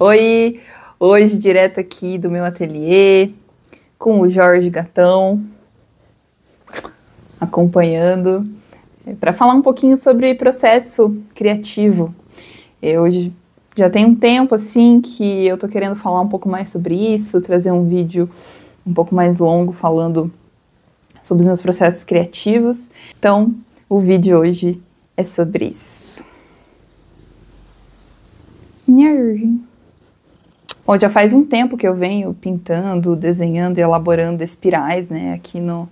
Oi, hoje direto aqui do meu ateliê, com o Jorge Gatão, acompanhando, para falar um pouquinho sobre processo criativo. Eu já tem um tempo assim que eu tô querendo falar um pouco mais sobre isso, trazer um vídeo um pouco mais longo falando sobre os meus processos criativos. Então, o vídeo hoje é sobre isso. Bom, já faz um tempo que eu venho pintando, desenhando e elaborando espirais, né? Aqui no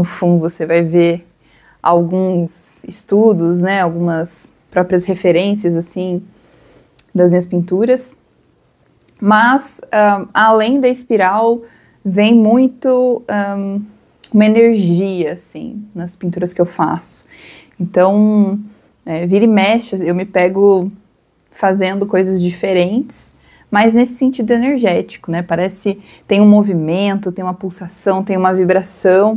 fundo você vai ver alguns estudos, né? Algumas próprias referências, assim, das minhas pinturas. Mas, além da espiral, vem muito uma energia, assim, nas pinturas que eu faço. Então, vira e mexe, eu me pego fazendo coisas diferentes, mas nesse sentido energético, né? Parece tem um movimento, tem uma pulsação, tem uma vibração.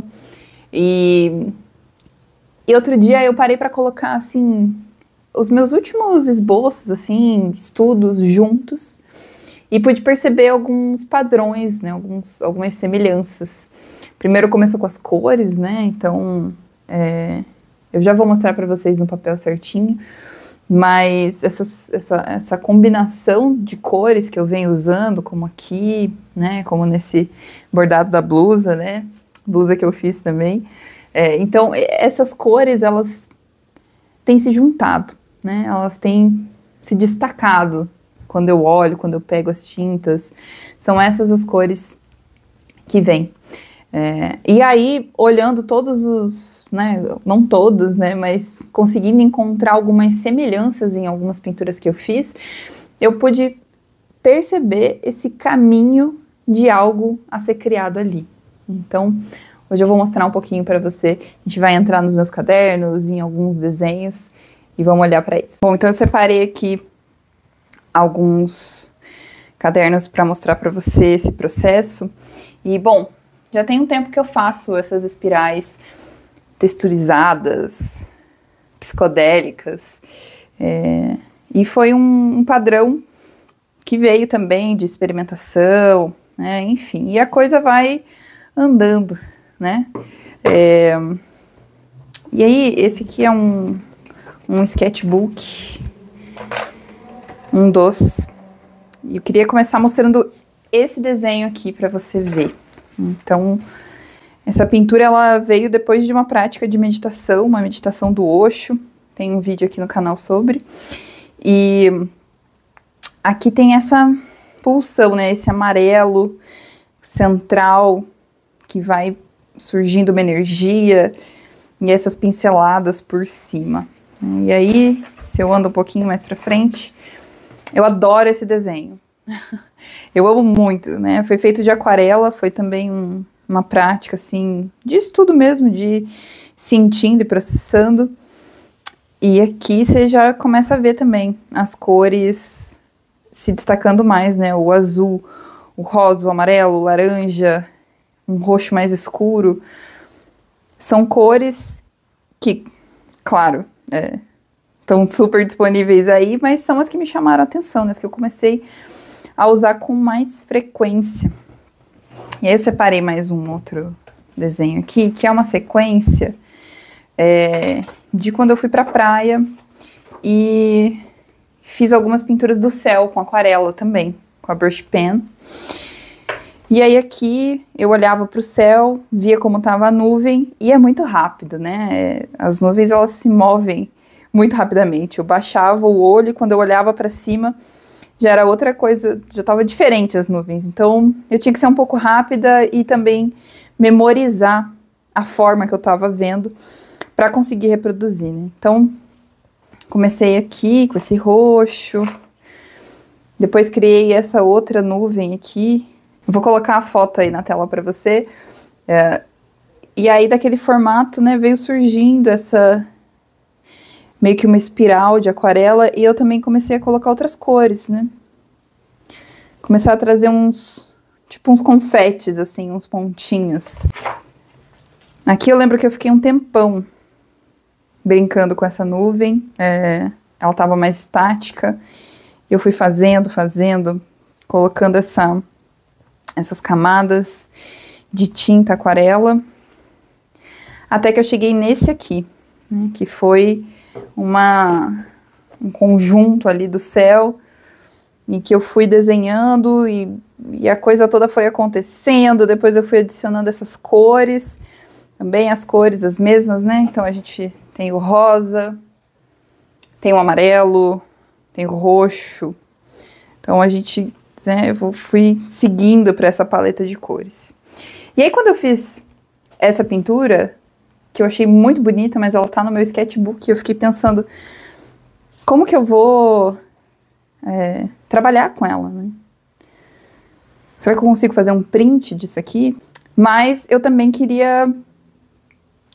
E outro dia eu parei para colocar assim os meus últimos esboços, assim, estudos juntos, e pude perceber alguns padrões, né? Algumas semelhanças. Primeiro começou com as cores, né? Então eu já vou mostrar para vocês no papel certinho. Mas essa combinação de cores que eu venho usando, como aqui, né, como nesse bordado da blusa, né, blusa que eu fiz também. Então, essas cores, elas têm se juntado, né, elas têm se destacado quando eu olho, quando eu pego as tintas. São essas as cores que vêm. E aí, olhando todos os, né, não todos, né, mas conseguindo encontrar algumas semelhanças em algumas pinturas que eu fiz, eu pude perceber esse caminho de algo a ser criado ali. Então, hoje eu vou mostrar um pouquinho para você. A gente vai entrar nos meus cadernos, em alguns desenhos e vamos olhar para isso. Bom, então eu separei aqui alguns cadernos para mostrar para você esse processo. E, bom, já tem um tempo que eu faço essas espirais texturizadas, psicodélicas, e foi um padrão que veio também de experimentação, né, enfim, e a coisa vai andando, né. E aí, esse aqui é um sketchbook, um dos, e eu queria começar mostrando esse desenho aqui para você ver. Então, essa pintura ela veio depois de uma prática de meditação, uma meditação do Osho. Tem um vídeo aqui no canal sobre. E aqui tem essa pulsão, né? Esse amarelo central que vai surgindo uma energia e essas pinceladas por cima. E aí, se eu ando um pouquinho mais pra frente, eu adoro esse desenho. Eu amo muito, né? Foi feito de aquarela, foi também uma prática, assim, de estudo mesmo, de sentindo e processando. E aqui você já começa a ver também as cores se destacando mais, né? O azul, o rosa, o amarelo, o laranja, um roxo mais escuro. São cores que, claro, estão super disponíveis aí, mas são as que me chamaram a atenção, né? As que eu comecei a usar com mais frequência. E aí eu separei mais um outro desenho aqui, que é uma sequência de quando eu fui pra praia e fiz algumas pinturas do céu com aquarela também, com a brush pen. E aí aqui eu olhava pro céu, via como tava a nuvem, e é muito rápido, né? As nuvens, elas se movem muito rapidamente. Eu baixava o olho e quando eu olhava pra cima, já era outra coisa, já estava diferente as nuvens. Então, eu tinha que ser um pouco rápida e também memorizar a forma que eu estava vendo para conseguir reproduzir, né? Então, comecei aqui com esse roxo, depois criei essa outra nuvem aqui. Vou colocar a foto aí na tela para você. E aí, daquele formato, né, veio surgindo essa meio que uma espiral de aquarela, e eu também comecei a colocar outras cores, né? Começar a trazer uns confetes, assim, uns pontinhos. Aqui eu lembro que eu fiquei um tempão brincando com essa nuvem, ela tava mais estática, eu fui fazendo, colocando essas camadas de tinta aquarela, até que eu cheguei nesse aqui, né, que foi um conjunto ali do céu, e que eu fui desenhando e a coisa toda foi acontecendo. Depois eu fui adicionando essas cores, também as cores as mesmas, né? Então a gente tem o rosa, tem o amarelo, tem o roxo. Então a gente, né, eu fui seguindo para essa paleta de cores. E aí quando eu fiz essa pintura, que eu achei muito bonita, mas ela tá no meu sketchbook, eu fiquei pensando, como que eu vou trabalhar com ela, né? Será que eu consigo fazer um print disso aqui? Mas eu também queria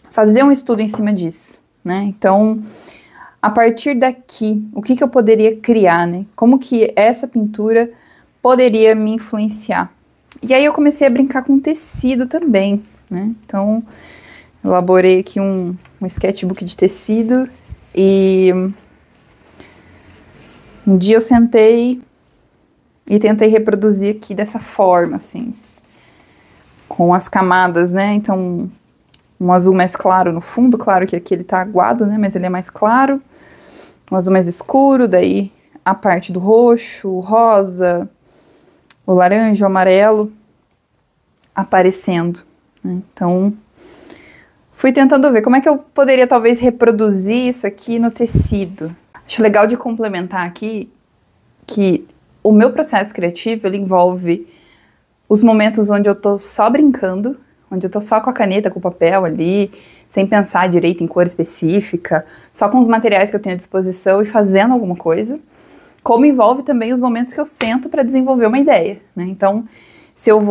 fazer um estudo em cima disso, né? Então, a partir daqui, o que eu poderia criar, né? Como que essa pintura poderia me influenciar? E aí eu comecei a brincar com tecido também, né? Então, elaborei aqui um sketchbook de tecido e um dia eu sentei e tentei reproduzir aqui dessa forma, assim, com as camadas, né? Então, um azul mais claro no fundo, claro que aqui ele tá aguado, né? Mas ele é mais claro. Um azul mais escuro, daí a parte do roxo, o rosa, o laranja, o amarelo aparecendo, né? Então, fui tentando ver como é que eu poderia talvez reproduzir isso aqui no tecido. Acho legal de complementar aqui que o meu processo criativo, ele envolve os momentos onde eu tô só brincando, onde eu tô só com a caneta, com o papel ali, sem pensar direito em cor específica, só com os materiais que eu tenho à disposição e fazendo alguma coisa, como envolve também os momentos que eu sento para desenvolver uma ideia, né? Então, se eu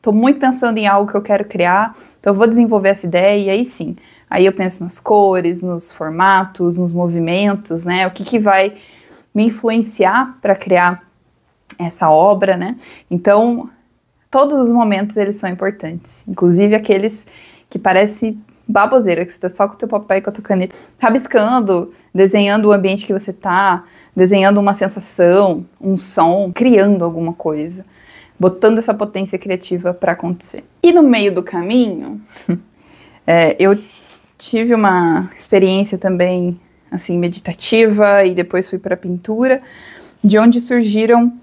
tô muito pensando em algo que eu quero criar, então eu vou desenvolver essa ideia e aí sim, aí eu penso nas cores, nos formatos, nos movimentos, né? O que vai me influenciar para criar essa obra, né? Então, todos os momentos eles são importantes, inclusive aqueles que parece baboseira, que você tá só com o teu papel e com a tua caneta, rabiscando, desenhando o ambiente que você tá, desenhando uma sensação, um som, criando alguma coisa, botando essa potência criativa para acontecer. E no meio do caminho, eu tive uma experiência também, assim, meditativa, e depois fui para pintura, de onde surgiram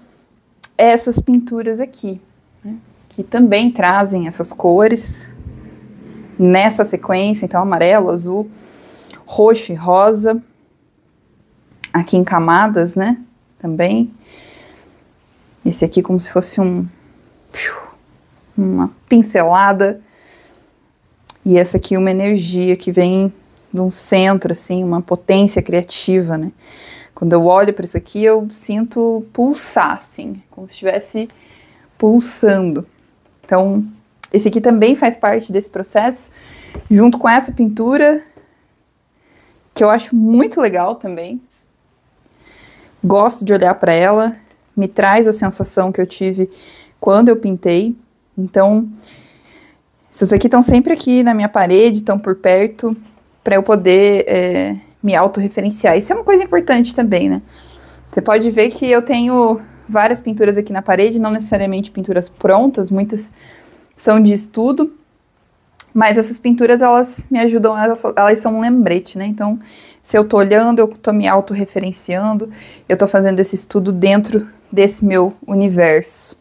essas pinturas aqui, né, que também trazem essas cores nessa sequência, então amarelo, azul, roxo e rosa, aqui em camadas, né, também. Esse aqui como se fosse uma pincelada, e essa aqui uma energia que vem de um centro, assim, uma potência criativa, né. Quando eu olho para isso aqui, eu sinto pulsar, assim, como se estivesse pulsando. Então, esse aqui também faz parte desse processo, junto com essa pintura, que eu acho muito legal também. Gosto de olhar para ela, me traz a sensação que eu tive quando eu pintei. Então, essas aqui estão sempre aqui na minha parede, estão por perto, para eu poder me autorreferenciar. Isso é uma coisa importante também, né? Você pode ver que eu tenho várias pinturas aqui na parede, não necessariamente pinturas prontas, muitas são de estudo, mas essas pinturas, elas me ajudam, elas são um lembrete, né? Então, se eu tô olhando, eu tô me autorreferenciando, eu tô fazendo esse estudo dentro desse meu universo.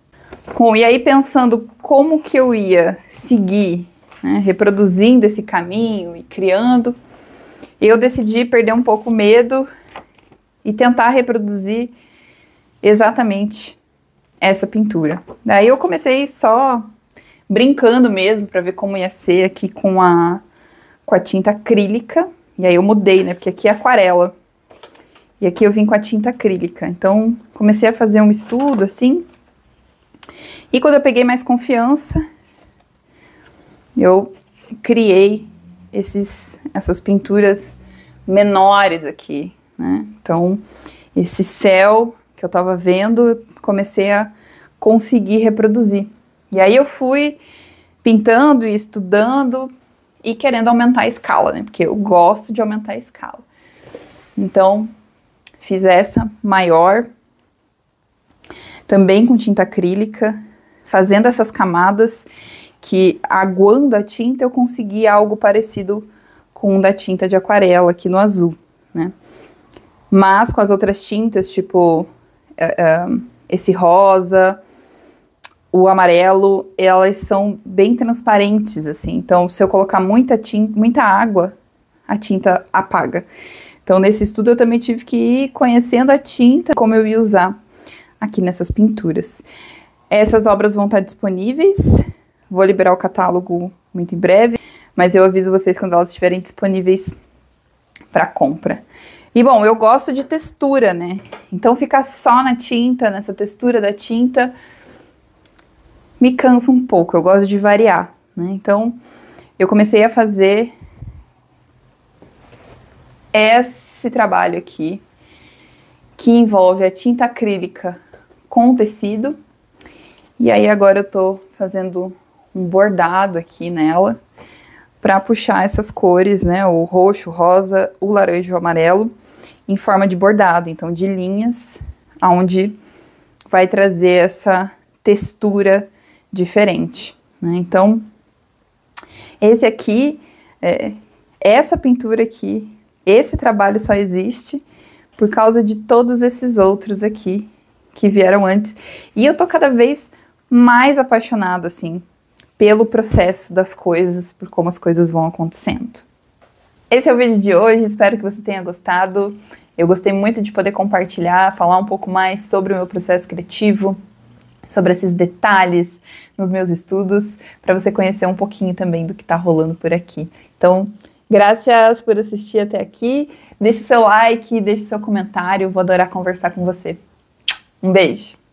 Bom, e aí pensando como que eu ia seguir, né, reproduzindo esse caminho e criando, eu decidi perder um pouco o medo e tentar reproduzir exatamente essa pintura. Daí eu comecei só brincando mesmo para ver como ia ser aqui com a tinta acrílica. E aí eu mudei, né? Porque aqui é aquarela. E aqui eu vim com a tinta acrílica. Então comecei a fazer um estudo assim. E quando eu peguei mais confiança, eu criei essas pinturas menores aqui, né? Então, esse céu que eu tava vendo, eu comecei a conseguir reproduzir. E aí eu fui pintando e estudando e querendo aumentar a escala, né? Porque eu gosto de aumentar a escala. Então, Fiz essa maior, também com tinta acrílica, fazendo essas camadas que, aguando a tinta, eu consegui algo parecido com o da tinta de aquarela aqui no azul, né? Mas com as outras tintas, tipo esse rosa, o amarelo, elas são bem transparentes, assim. Então, se eu colocar muita água, a tinta apaga. Então, nesse estudo, eu também tive que ir conhecendo a tinta, como eu ia usar aqui nessas pinturas. Essas obras vão estar disponíveis. Vou liberar o catálogo muito em breve, mas eu aviso vocês quando elas estiverem disponíveis para compra. E, bom, eu gosto de textura, né? Então, ficar só na tinta, nessa textura da tinta, me cansa um pouco. Eu gosto de variar, né? Então, eu comecei a fazer esse trabalho aqui, que envolve a tinta acrílica com o tecido. E aí, agora eu tô fazendo um bordado aqui nela, para puxar essas cores, né? O roxo, o rosa, o laranja e o amarelo, em forma de bordado, então de linhas, onde vai trazer essa textura diferente, né? Então, esse aqui, essa pintura aqui, esse trabalho só existe por causa de todos esses outros aqui que vieram antes. E eu tô cada vez mais apaixonada, assim, pelo processo das coisas, por como as coisas vão acontecendo. Esse é o vídeo de hoje, espero que você tenha gostado. Eu gostei muito de poder compartilhar, falar um pouco mais sobre o meu processo criativo, sobre esses detalhes nos meus estudos, para você conhecer um pouquinho também do que tá rolando por aqui. Então, graças por assistir até aqui. Deixe seu like, deixe seu comentário, vou adorar conversar com você. Um beijo!